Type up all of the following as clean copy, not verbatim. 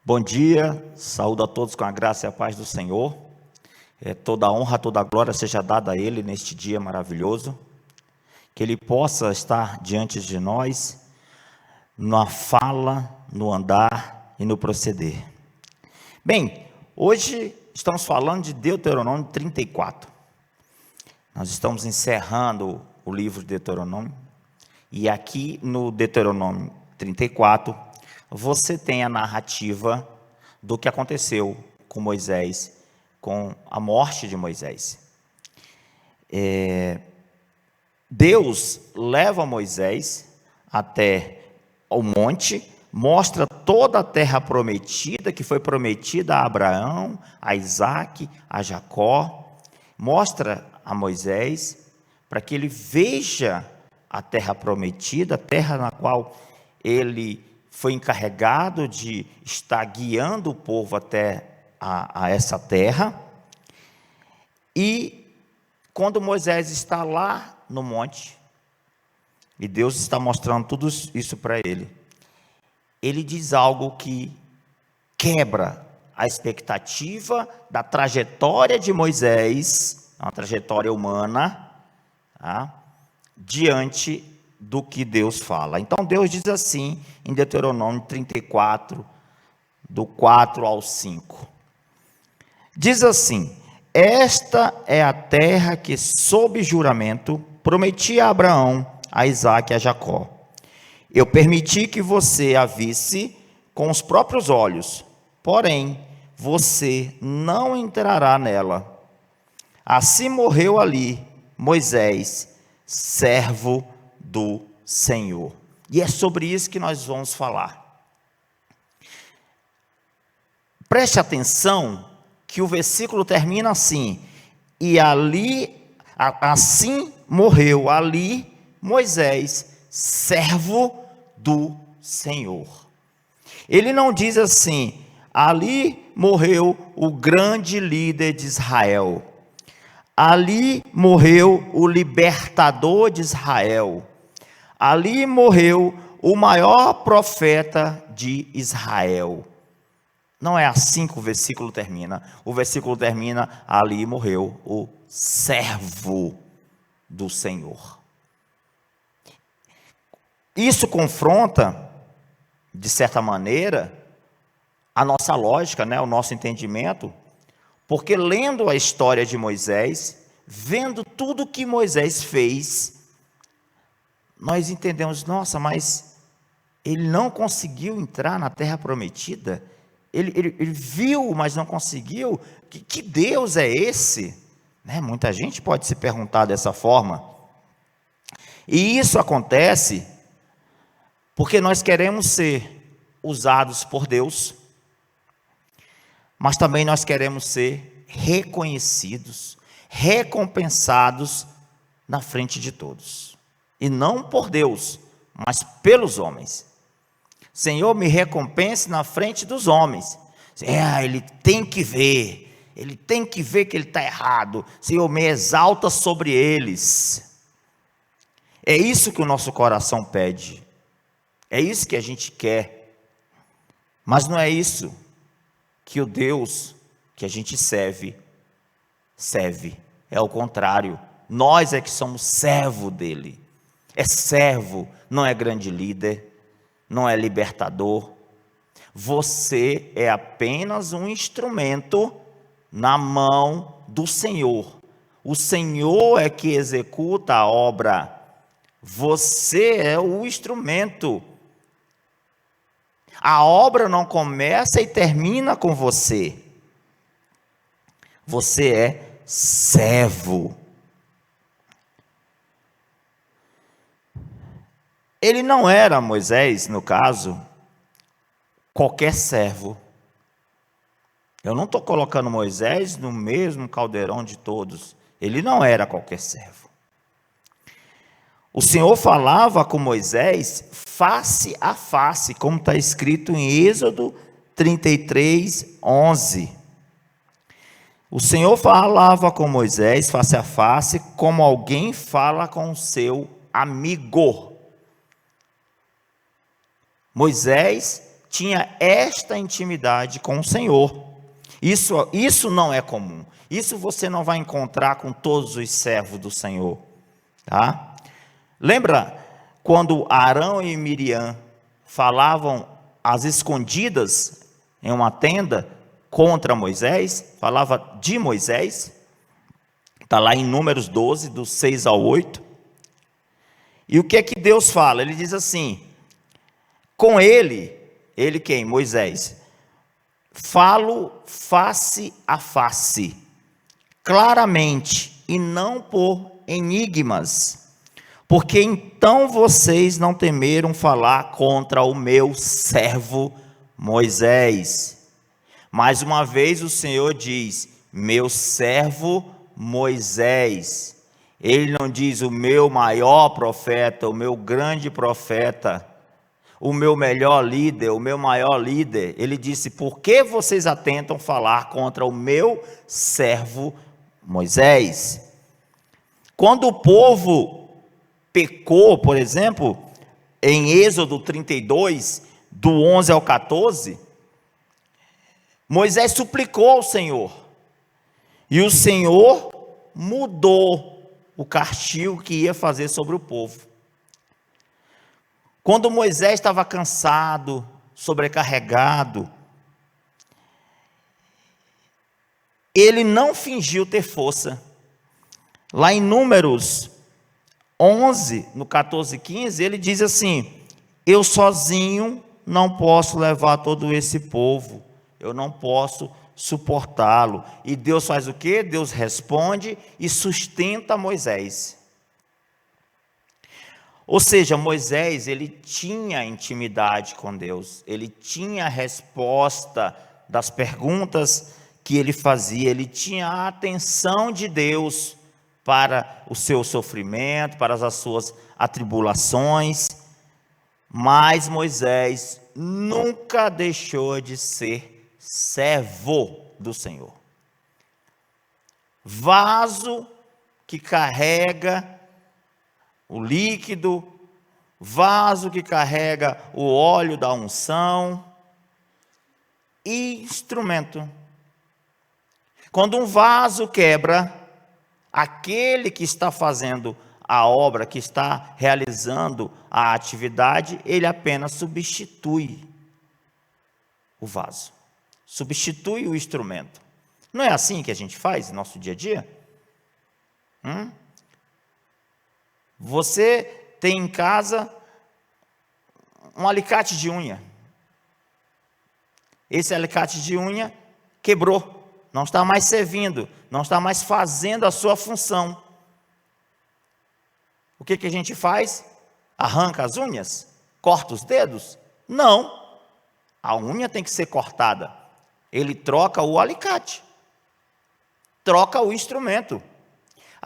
Bom dia, saúdo a todos com a graça e a paz do Senhor. Toda a honra, toda a glória seja dada a Ele neste dia maravilhoso. Que Ele possa estar diante de nós, na fala, no andar e no proceder. Bem, hoje estamos falando de Deuteronômio 34. Nós estamos encerrando o livro de Deuteronômio. E aqui no Deuteronômio 34, você tem a narrativa do que aconteceu com Moisés, com a morte de Moisés. Deus leva Moisés até o monte, mostra toda a terra prometida, que foi prometida a Abraão, a Isaque, a Jacó, mostra a Moisés, para que ele veja a terra prometida, a terra na qual ele foi encarregado de estar guiando o povo até a essa terra. E quando Moisés está lá no monte, e Deus está mostrando tudo isso para ele, ele diz algo que quebra a expectativa da trajetória de Moisés, uma trajetória humana, tá? Diante do que Deus fala. Então Deus diz assim em Deuteronômio 34, do 4 ao 5. Diz assim: esta é a terra que sob juramento prometi a Abraão, a Isaque e a Jacó. Eu permiti que você a visse com os próprios olhos, porém você não entrará nela. Assim morreu ali Moisés, servo do Senhor. E é sobre isso que nós vamos falar. Preste atenção que o versículo termina assim: e ali, assim morreu ali Moisés, servo do Senhor. Ele não diz assim: ali morreu o grande líder de Israel, ali morreu o libertador de Israel, ali morreu o maior profeta de Israel. Não é assim que o versículo termina. O versículo termina: ali morreu o servo do Senhor. Isso confronta, de certa maneira, a nossa lógica, o nosso entendimento, porque lendo a história de Moisés, vendo tudo que Moisés fez, nós entendemos: nossa, mas ele não conseguiu entrar na terra prometida. Ele viu, mas não conseguiu. Que Deus é esse? Muita gente pode se perguntar dessa forma. E isso acontece porque nós queremos ser usados por Deus, mas também nós queremos ser reconhecidos, recompensados na frente de todos. E não por Deus, mas pelos homens. Senhor, me recompense na frente dos homens. Ele tem que ver que ele está errado. Senhor, me exalta sobre eles. É isso que o nosso coração pede. É isso que a gente quer. Mas não é isso que o Deus que a gente serve. É o contrário. Nós é que somos servo dele. É servo, não é grande líder, não é libertador. Você é apenas um instrumento na mão do Senhor. O Senhor é que executa a obra. Você é o instrumento. A obra não começa e termina com você. Você é servo. Ele não era, Moisés, no caso, qualquer servo. Eu não estou colocando Moisés no mesmo caldeirão de todos. Ele não era qualquer servo. O Senhor falava com Moisés face a face, como está escrito em Êxodo 33, 11. O Senhor falava com Moisés face a face, como alguém fala com o seu amigo. Moisés tinha esta intimidade com o Senhor. Isso não é comum. Isso você não vai encontrar com todos os servos do Senhor. Tá? Lembra quando Arão e Miriam falavam às escondidas em uma tenda contra Moisés? Falava de Moisés. Está lá em Números 12, do 6 ao 8. E o que é que Deus fala? Ele diz assim: com ele quem? Moisés. Falo face a face, claramente, e não por enigmas, porque então vocês não temeram falar contra o meu servo Moisés. Mais uma vez o Senhor diz, meu servo Moisés. Ele não diz o meu maior profeta, o meu grande profeta, o meu melhor líder, o meu maior líder. Ele disse, por que vocês atentam falar contra o meu servo Moisés? Quando o povo pecou, por exemplo, em Êxodo 32, do 11 ao 14, Moisés suplicou ao Senhor, e o Senhor mudou o castigo que ia fazer sobre o povo. Quando Moisés estava cansado, sobrecarregado, ele não fingiu ter força. Lá em Números 11, no 14 e 15, ele diz assim, eu sozinho não posso levar todo esse povo, eu não posso suportá-lo. E Deus faz o quê? Deus responde e sustenta Moisés. Ou seja, Moisés, ele tinha intimidade com Deus, ele tinha a resposta das perguntas que ele fazia, ele tinha a atenção de Deus para o seu sofrimento, para as suas atribulações, mas Moisés nunca deixou de ser servo do Senhor. Vaso que carrega o líquido, vaso que carrega o óleo da unção e instrumento. Quando um vaso quebra, aquele que está fazendo a obra, que está realizando a atividade, ele apenas substitui o vaso, substitui o instrumento. Não é assim que a gente faz no nosso dia a dia? Você tem em casa um alicate de unha. Esse alicate de unha quebrou, não está mais servindo, não está mais fazendo a sua função. O que a gente faz? Arranca as unhas? Corta os dedos? Não, a unha tem que ser cortada. Ele troca o alicate, troca o instrumento.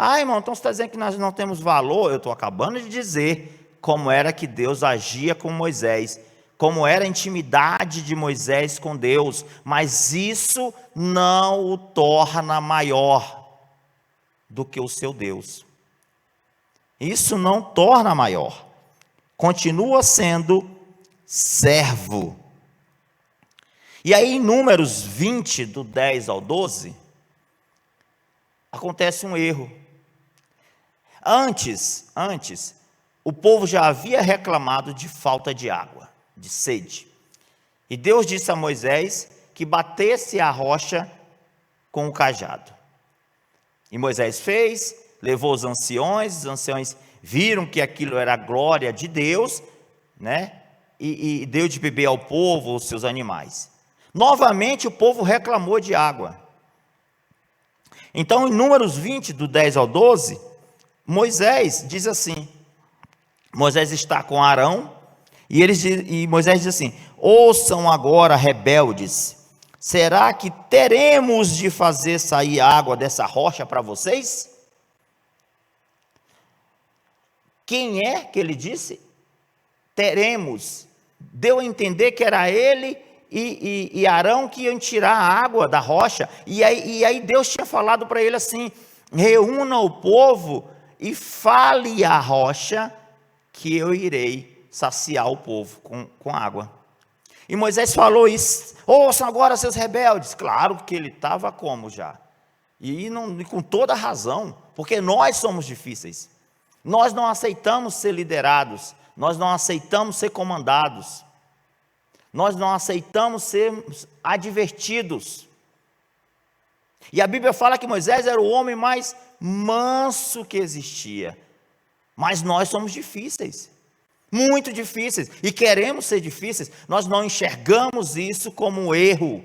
Ah, irmão, então você está dizendo que nós não temos valor? Eu estou acabando de dizer como era que Deus agia com Moisés, como era a intimidade de Moisés com Deus, mas isso não o torna maior do que o seu Deus. Isso não torna maior, continua sendo servo. E aí em Números 20, do 10 ao 12, acontece um erro. Antes, o povo já havia reclamado de falta de água, de sede. E Deus disse a Moisés que batesse a rocha com o cajado. E Moisés fez, levou os anciões viram que aquilo era a glória de Deus, né? E deu de beber ao povo, os seus animais. Novamente o povo reclamou de água. Então, em Números 20, do 10 ao 12, Moisés diz assim, Moisés está com Arão, e Moisés diz assim, ouçam agora, rebeldes, será que teremos de fazer sair água dessa rocha para vocês? Quem é que ele disse? Teremos. Deu a entender que era ele e Arão que iam tirar a água da rocha, e aí Deus tinha falado para ele assim, reúna o povo e fale à rocha que eu irei saciar o povo com água. E Moisés falou isso: ouçam agora, seus rebeldes. Claro que ele estava como já? E com toda razão, porque nós somos difíceis. Nós não aceitamos ser liderados, nós não aceitamos ser comandados, nós não aceitamos ser advertidos. E a Bíblia fala que Moisés era o homem mais manso que existia. Mas nós somos difíceis, muito difíceis, e queremos ser difíceis. Nós não enxergamos isso como um erro.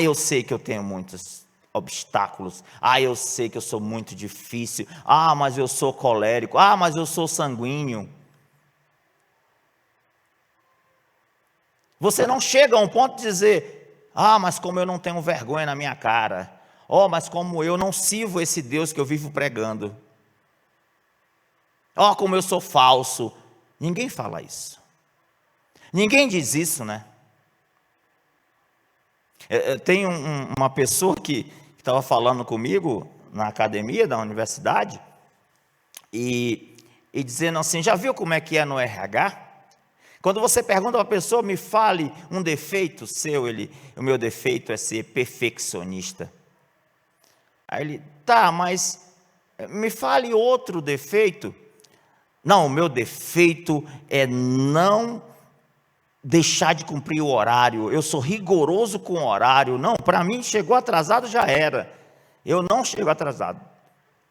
Eu sei que eu tenho muitos obstáculos. Eu sei que eu sou muito difícil. Mas eu sou colérico. Mas eu sou sanguíneo. Você não chega a um ponto de dizer: mas como eu não tenho vergonha na minha cara. Mas como eu não sirvo esse Deus que eu vivo pregando. Como eu sou falso. Ninguém fala isso. Ninguém diz isso, né? Tem uma pessoa que estava falando comigo na academia da universidade e dizendo assim: já viu como é que é no RH? Quando você pergunta para a pessoa: me fale um defeito seu, o meu defeito é ser perfeccionista. Aí ele: tá, mas me fale outro defeito. Não, o meu defeito é não deixar de cumprir o horário. Eu sou rigoroso com o horário. Não, para mim, chegou atrasado, já era. Eu não chego atrasado.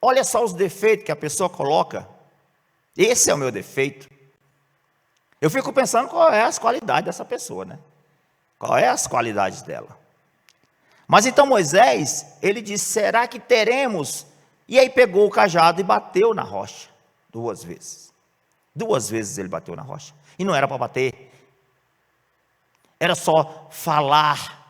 Olha só os defeitos que a pessoa coloca. Esse é o meu defeito. Eu fico pensando qual é as qualidades dessa pessoa, né? Qual é as qualidades dela? Mas então Moisés, ele disse: será que teremos? E aí pegou o cajado e bateu na rocha 2 vezes. 2 vezes ele bateu na rocha. E não era para bater. Era só falar.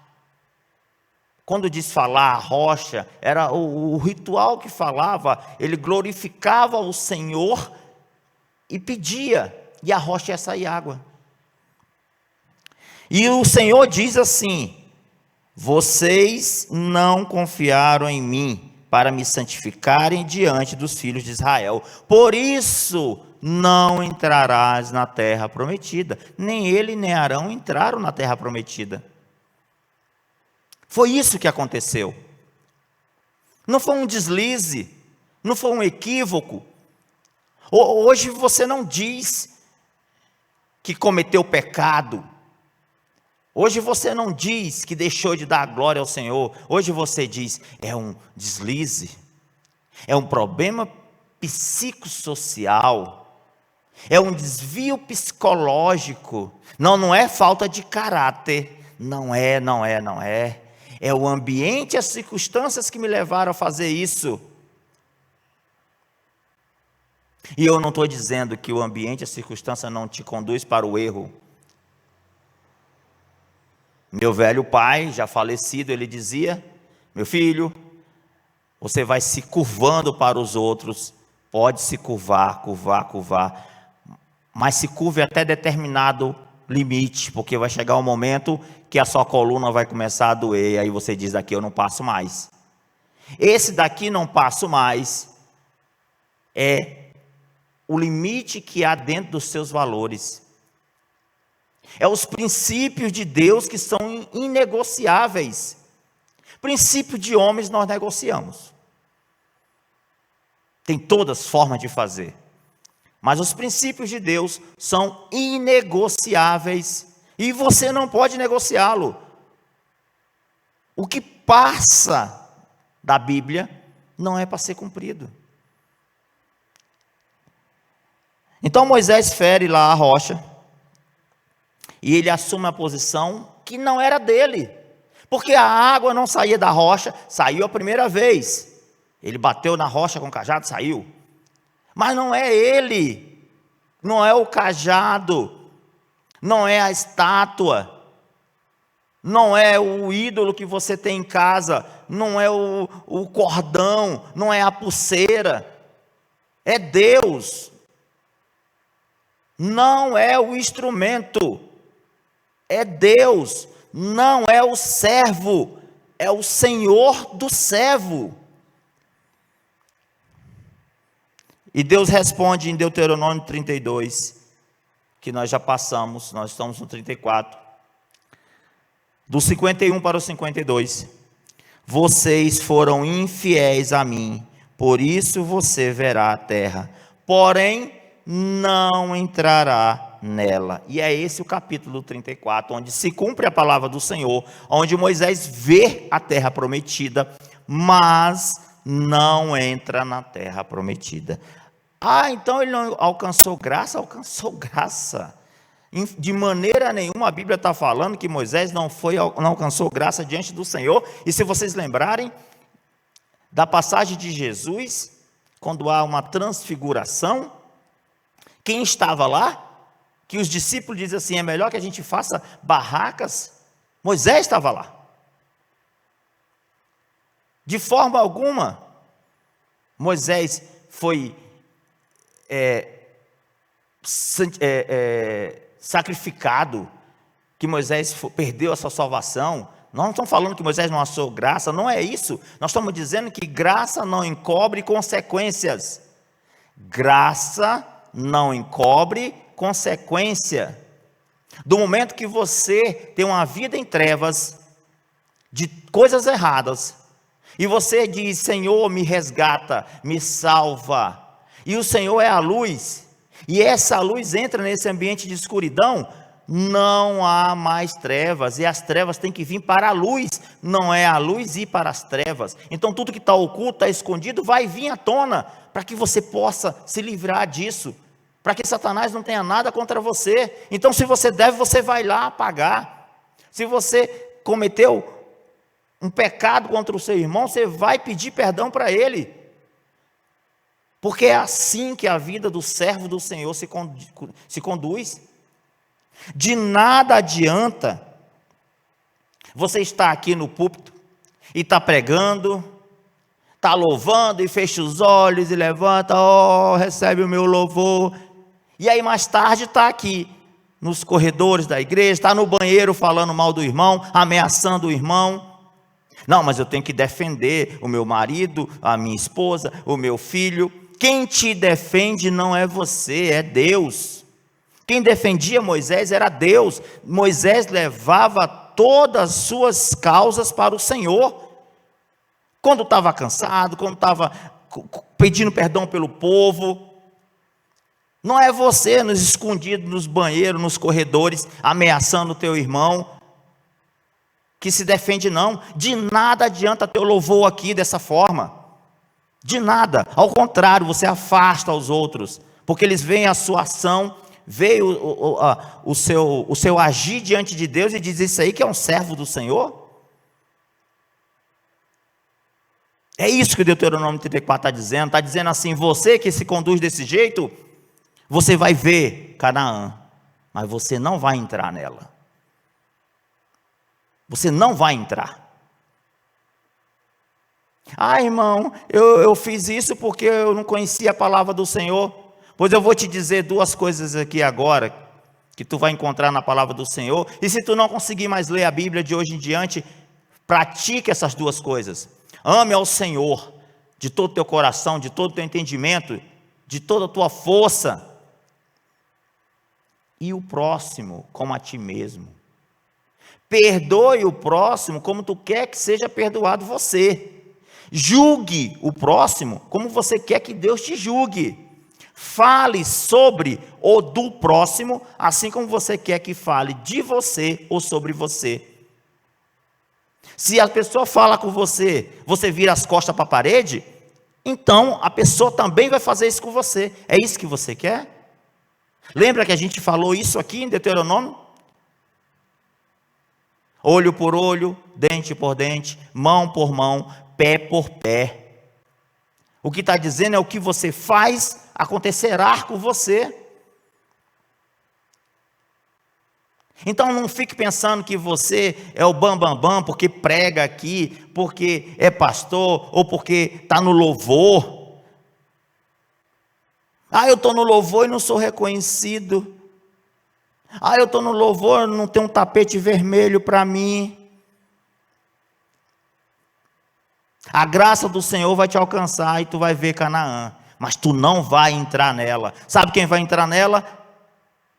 Quando diz falar, a rocha, era o ritual que falava. Ele glorificava o Senhor e pedia. E a rocha ia sair água. E o Senhor diz assim: vocês não confiaram em mim para me santificarem diante dos filhos de Israel. Por isso não entrarás na terra prometida. Nem ele nem Arão entraram na terra prometida. Foi isso que aconteceu. Não foi um deslize, não foi um equívoco. Hoje você não diz que cometeu pecado. Hoje você não diz que deixou de dar glória ao Senhor. Hoje você diz: é um deslize, é um problema psicossocial, é um desvio psicológico. Não é falta de caráter. Não é. É o ambiente e as circunstâncias que me levaram a fazer isso. E eu não estou dizendo que o ambiente e a circunstância não te conduz para o erro. Meu velho pai, já falecido, ele dizia: meu filho, você vai se curvando para os outros. Pode se curvar, mas se curve até determinado limite, porque vai chegar um momento que a sua coluna vai começar a doer, e aí você diz: daqui eu não passo mais. Esse daqui não passo mais é o limite que há dentro dos seus valores. É os princípios de Deus que são inegociáveis. Princípio de homens nós negociamos. Tem todas as formas de fazer. Mas os princípios de Deus são inegociáveis. E você não pode negociá-lo. O que passa da Bíblia não é para ser cumprido. Então Moisés fere lá a rocha. E ele assume a posição que não era dele. Porque a água não saía da rocha, saiu a primeira vez. Ele bateu na rocha com o cajado, saiu. Mas não é ele, não é o cajado, não é a estátua, não é o ídolo que você tem em casa, não é o cordão, não é a pulseira, é Deus. Não é o instrumento, é Deus. Não é o servo, é o Senhor do servo. E Deus responde em Deuteronômio 32, que nós já passamos, nós estamos no 34. Do 51 para o 52. Vocês foram infiéis a mim, por isso você verá a terra, porém não entrará nela. E é esse o capítulo 34, onde se cumpre a palavra do Senhor, onde Moisés vê a terra prometida, mas não entra na terra prometida. Então ele não alcançou graça? Alcançou graça. De maneira nenhuma a Bíblia está falando que Moisés não alcançou graça diante do Senhor. E se vocês lembrarem da passagem de Jesus, quando há uma transfiguração, quem estava lá? Que os discípulos dizem assim, é melhor que a gente faça barracas. Moisés estava lá. De forma alguma, Moisés foi sacrificado, que Moisés perdeu a sua salvação. Nós não estamos falando que Moisés não achou graça, não é isso. Nós estamos dizendo que graça não encobre consequências. Graça não encobre consequência. Do momento que você tem uma vida em trevas, de coisas erradas, e você diz, Senhor, me resgata, me salva, e o Senhor é a luz, e essa luz entra nesse ambiente de escuridão, não há mais trevas, e as trevas têm que vir para a luz, não é a luz ir para as trevas. Então tudo que está oculto, está escondido, vai vir à tona, para que você possa se livrar disso, para que Satanás não tenha nada contra você. Então se você deve, você vai lá pagar. Se você cometeu um pecado contra o seu irmão, você vai pedir perdão para ele, porque é assim que a vida do servo do Senhor se conduz. De nada adianta você estar aqui no púlpito e estar pregando, estar louvando e fecha os olhos e levanta, recebe o meu louvor, e aí mais tarde está aqui nos corredores da igreja, está no banheiro falando mal do irmão, ameaçando o irmão. Não, mas eu tenho que defender o meu marido, a minha esposa, o meu filho. Quem te defende não é você, é Deus. Quem defendia Moisés era Deus. Moisés levava todas as suas causas para o Senhor. Quando estava cansado, quando estava pedindo perdão pelo povo. Não é você nos escondidos, nos banheiros, nos corredores, ameaçando o teu irmão, que se defende não. De nada adianta teu louvor aqui dessa forma. De nada. Ao contrário, você afasta os outros, porque eles veem a sua ação, veio o seu agir diante de Deus e diz, isso aí que é um servo do Senhor? É isso que o Deuteronômio 34 está dizendo assim, você que se conduz desse jeito, você vai ver Canaã, mas você não vai entrar nela. Você não vai entrar. Irmão, eu fiz isso porque eu não conhecia a palavra do Senhor. Pois eu vou te dizer duas coisas aqui agora, que tu vai encontrar na palavra do Senhor, e se tu não conseguir mais ler a Bíblia de hoje em diante, pratique essas duas coisas. Ame ao Senhor, de todo o teu coração, de todo o teu entendimento, de toda a tua força, e o próximo como a ti mesmo. Perdoe o próximo como tu quer que seja perdoado você. Julgue o próximo como você quer que Deus te julgue. Fale sobre ou do próximo, assim como você quer que fale de você ou sobre você. Se a pessoa fala com você, você vira as costas para a parede, então a pessoa também vai fazer isso com você. É isso que você quer? Lembra que a gente falou isso aqui em Deuteronômio? Olho por olho, dente por dente, mão por mão, pé por pé. O que está dizendo é o que você faz acontecerá com você. Então não fique pensando que você é o bambambam porque prega aqui, porque é pastor ou porque está no louvor. Eu estou no louvor e não sou reconhecido. Eu estou no louvor e não tem um tapete vermelho para mim. A graça do Senhor vai te alcançar e tu vai ver Canaã, mas tu não vai entrar nela. Sabe quem vai entrar nela?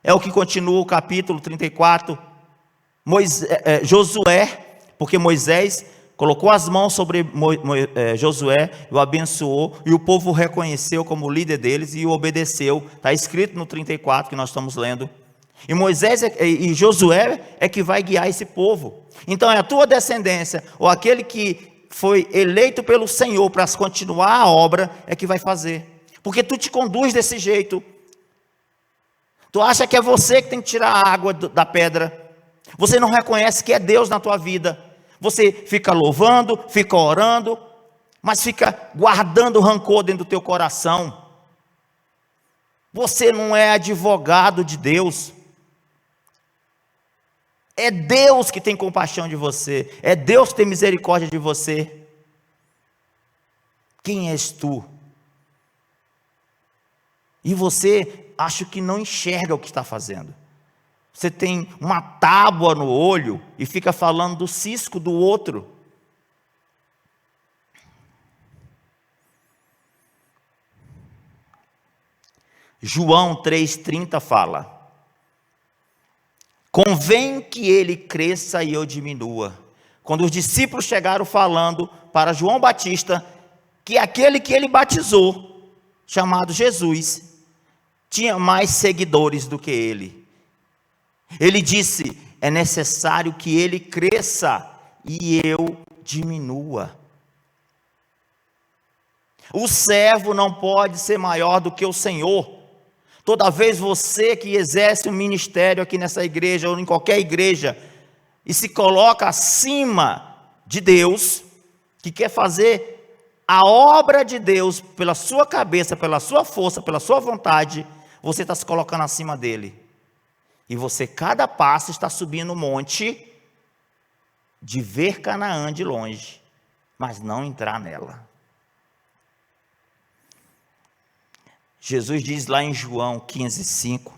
É o que continua o capítulo 34. Josué, porque Moisés colocou as mãos sobre Josué, o abençoou, e o povo o reconheceu como líder deles e o obedeceu. Está escrito no 34 que nós estamos lendo. E Moisés e Josué é que vai guiar esse povo. Então é a tua descendência, ou aquele que foi eleito pelo Senhor para continuar a obra, é que vai fazer. Porque tu te conduz desse jeito. Tu acha que é você que tem que tirar a água da pedra. Você não reconhece que é Deus na tua vida. Você fica louvando, fica orando, mas fica guardando rancor dentro do teu coração. Você não é advogado de Deus. É Deus que tem compaixão de você. É Deus que tem misericórdia de você. Quem és tu? E você, acho que não enxerga o que está fazendo. Você tem uma tábua no olho e fica falando do cisco do outro. João 3,30 fala: convém que ele cresça e eu diminua. Quando os discípulos chegaram falando para João Batista, que aquele que ele batizou, chamado Jesus, tinha mais seguidores do que ele. Ele disse: é necessário que ele cresça e eu diminua. O servo não pode ser maior do que o Senhor. Toda vez você que exerce um ministério aqui nessa igreja ou em qualquer igreja e se coloca acima de Deus, que quer fazer a obra de Deus pela sua cabeça, pela sua força, pela sua vontade, você está se colocando acima dele. E você, cada passo, está subindo um monte de ver Canaã de longe, mas não entrar nela. Jesus diz lá em João 15,5: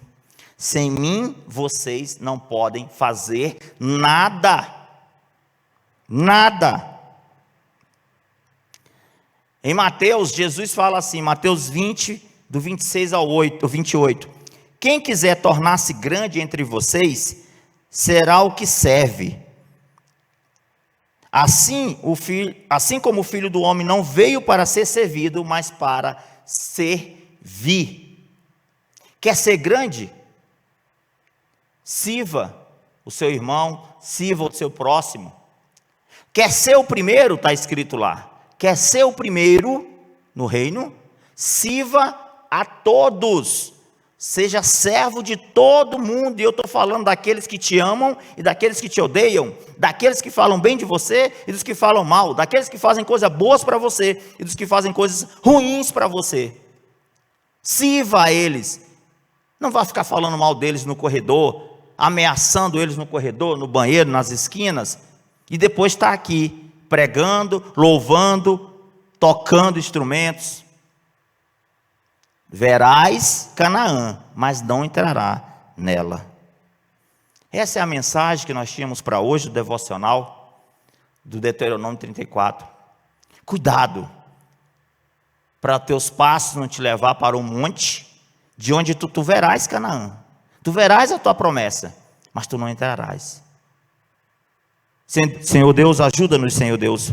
sem mim vocês não podem fazer nada. Nada. Em Mateus, Jesus fala assim, Mateus 20, do 26 ao 28. Quem quiser tornar-se grande entre vocês, será o que serve. Assim como o Filho do Homem não veio para ser servido, mas para servir. Quer ser grande? Sirva o seu irmão, sirva o seu próximo. Quer ser o primeiro? Está escrito lá. Quer ser o primeiro no reino? Sirva a todos. Seja servo de todo mundo. E eu estou falando daqueles que te amam e daqueles que te odeiam, daqueles que falam bem de você e dos que falam mal, daqueles que fazem coisas boas para você e dos que fazem coisas ruins para você. Sirva a eles. Não vá ficar falando mal deles no corredor, ameaçando eles no corredor, no banheiro, nas esquinas, e depois está aqui pregando, louvando, tocando instrumentos. Verás Canaã, mas não entrará nela. Essa é a mensagem que nós tínhamos para hoje, do devocional, do Deuteronômio 34. Cuidado, para teus passos não te levar para um monte, de onde tu verás Canaã. Tu verás a tua promessa, mas tu não entrarás. Senhor Deus, ajuda-nos, Senhor Deus.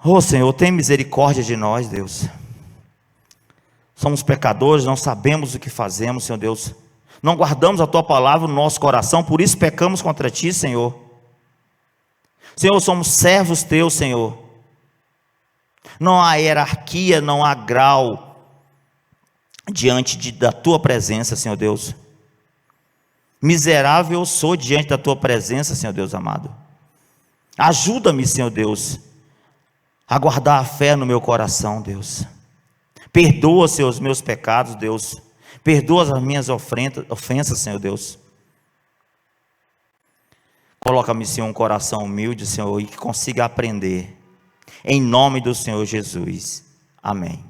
Oh Senhor, tem misericórdia de nós, Deus. Somos pecadores, não sabemos o que fazemos, Senhor Deus. Não guardamos a tua palavra no nosso coração, por isso pecamos contra ti, Senhor. Senhor, somos servos teus, Senhor. Não há hierarquia, não há grau diante da tua presença, Senhor Deus. Miserável eu sou diante da tua presença, Senhor Deus amado. Ajuda-me, Senhor Deus, a guardar a fé no meu coração, Deus. Perdoa, Senhor, os meus pecados, Deus. Perdoa as minhas ofensas, Senhor Deus. Coloca-me, Senhor, um coração humilde, Senhor, e que consiga aprender. Em nome do Senhor Jesus. Amém.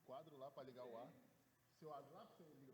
quadro lá para ligar o ar. Se eu abro lá para você ligar